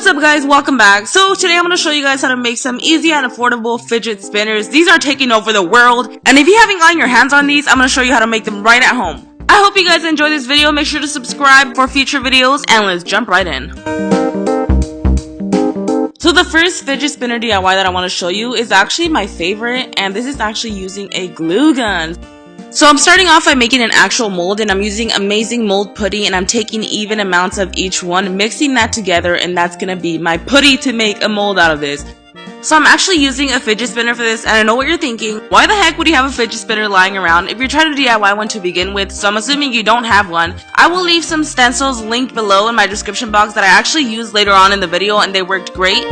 What's up guys, welcome back. So today I'm going to show you guys how to make some easy and affordable fidget spinners. These are taking over the world, and if you haven't gotten your hands on these, I'm going to show you how to make them right at home. I hope you guys enjoy this video. Make sure to subscribe for future videos, and let's jump right in. So the first fidget spinner DIY that I want to show you is actually my favorite, and this is actually using a glue gun. So I'm starting off by making an actual mold, and I'm using amazing mold putty, and I'm taking even amounts of each one, mixing that together, and that's gonna be my putty to make a mold out of this. So I'm actually using a fidget spinner for this, and I know what you're thinking. Why the heck would you have a fidget spinner lying around if you're trying to DIY one to begin with? So I'm assuming you don't have one. I will leave some stencils linked below in my description box that I actually used later on in the video, and they worked great.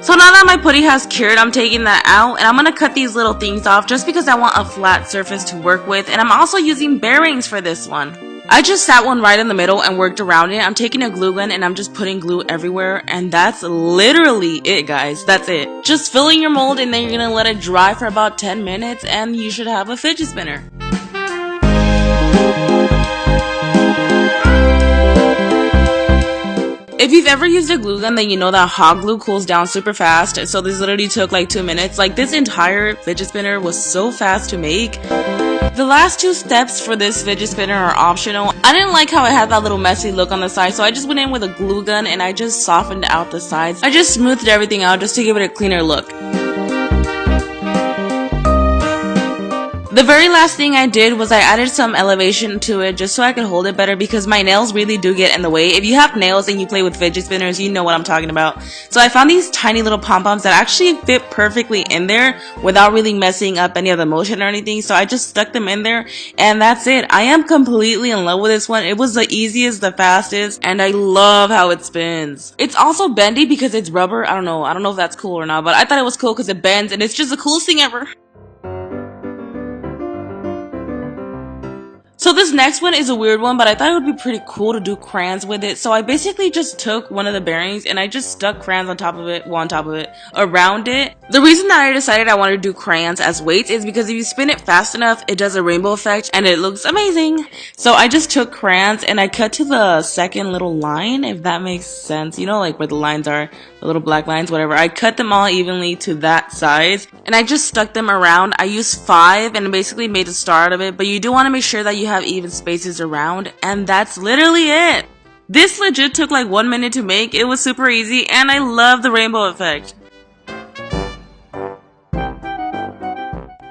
So now that my putty has cured, I'm taking that out, and I'm going to cut these little things off just because I want a flat surface to work with, and I'm also using bearings for this one. I just sat one right in the middle and worked around it. I'm taking a glue gun and I'm just putting glue everywhere, and that's literally it, guys. That's it. Just filling your mold, and then you're going to let it dry for about 10 minutes, and you should have a fidget spinner. If you've ever used a glue gun, then you know that hot glue cools down super fast, so this literally took like 2 minutes. Like, this entire fidget spinner was so fast to make. The last two steps for this fidget spinner are optional. I didn't like how it had that little messy look on the side, so I just went in with a glue gun and I just softened out the sides. I just smoothed everything out just to give it a cleaner look. The very last thing I did was I added some elevation to it just so I could hold it better, because my nails really do get in the way. If you have nails and you play with fidget spinners, you know what I'm talking about. So I found these tiny little pom-poms that actually fit perfectly in there without really messing up any of the motion or anything. So I just stuck them in there, and that's it. I am completely in love with this one. It was the easiest, the fastest, and I love how it spins. It's also bendy because it's rubber. I don't know if that's cool or not, but I thought it was cool because it bends, and it's just the coolest thing ever. So this next one is a weird one, but I thought it would be pretty cool to do crayons with it. So I basically just took one of the bearings and I just stuck crayons on top of it, around it. The reason that I decided I wanted to do crayons as weights is because if you spin it fast enough, it does a rainbow effect and it looks amazing. So I just took crayons and I cut to the second little line, if that makes sense. You know, like where the lines are, the little black lines, whatever. I cut them all evenly to that size and I just stuck them around. I used 5 and basically made a star out of it, but you do want to make sure that you have even spaces around, and that's literally it. This legit took like 1 minute to make. It was super easy, and I love the rainbow effect.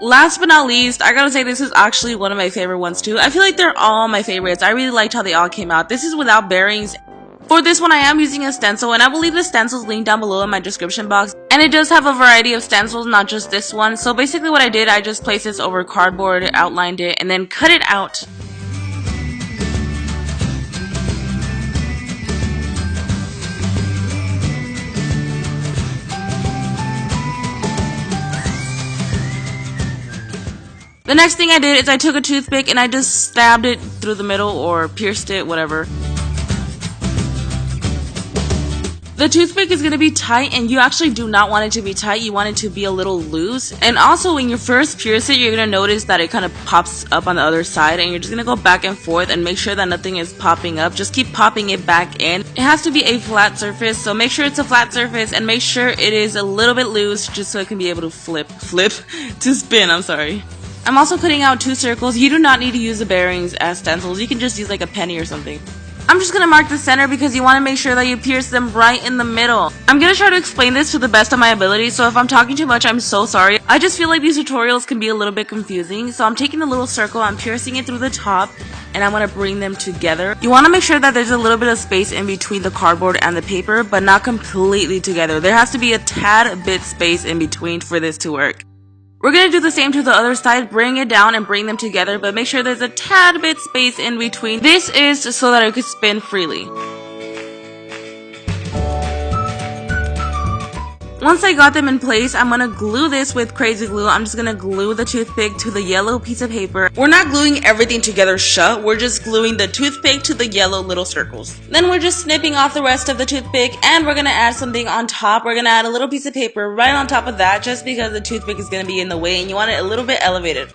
Last but not least, I gotta say this is actually one of my favorite ones too. I feel like they're all my favorites. I really liked how they all came out. This is without bearings. For this one, I am using a stencil, and I will leave the stencils linked down below in my description box. And it does have a variety of stencils, not just this one. So basically what I did, I just placed this over cardboard, outlined it, and then cut it out. The next thing I did is I took a toothpick and I just stabbed it through the middle, or pierced it, whatever. The toothpick is going to be tight, and you actually do not want it to be tight. You want it to be a little loose. And also when you first pierce it, you're going to notice that it kind of pops up on the other side, and you're just going to go back and forth and make sure that nothing is popping up. Just keep popping it back in. It has to be a flat surface, so make sure it's a flat surface and make sure it is a little bit loose just so it can be able to flip to spin, I'm sorry. I'm also cutting out 2 circles. You do not need to use the bearings as stencils. You can just use like a penny or something. I'm just going to mark the center because you want to make sure that you pierce them right in the middle. I'm going to try to explain this to the best of my ability, so if I'm talking too much, I'm so sorry. I just feel like these tutorials can be a little bit confusing. So I'm taking a little circle, I'm piercing it through the top, and I want to bring them together. You want to make sure that there's a little bit of space in between the cardboard and the paper, but not completely together. There has to be a tad bit space in between for this to work. We're going to do the same to the other side, bring it down and bring them together, but make sure there's a tad bit space in between. This is so that it could spin freely. Once I got them in place, I'm going to glue this with crazy glue. I'm just going to glue the toothpick to the yellow piece of paper. We're not gluing everything together shut. We're just gluing the toothpick to the yellow little circles. Then we're just snipping off the rest of the toothpick, and we're going to add something on top. We're going to add a little piece of paper right on top of that, just because the toothpick is going to be in the way and you want it a little bit elevated.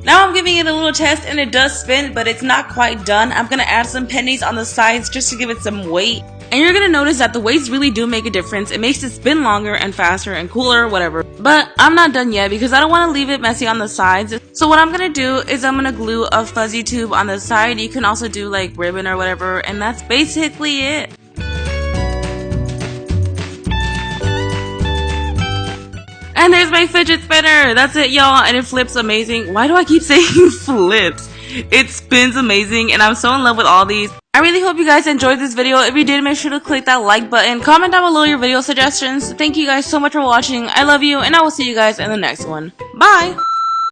Now I'm giving it a little test and it does spin, but it's not quite done. I'm going to add some pennies on the sides just to give it some weight. And you're going to notice that the weights really do make a difference. It makes it spin longer and faster and cooler, whatever. But I'm not done yet because I don't want to leave it messy on the sides. So what I'm going to do is I'm going to glue a fuzzy tube on the side. You can also do like ribbon or whatever. And that's basically it. And there's my fidget spinner. That's it, y'all. And it flips amazing. Why do I keep saying flips? It spins amazing. And I'm so in love with all these. I really hope you guys enjoyed this video. If you did, make sure to click that like button. Comment down below your video suggestions. Thank you guys so much for watching. I love you. And I will see you guys in the next one. Bye.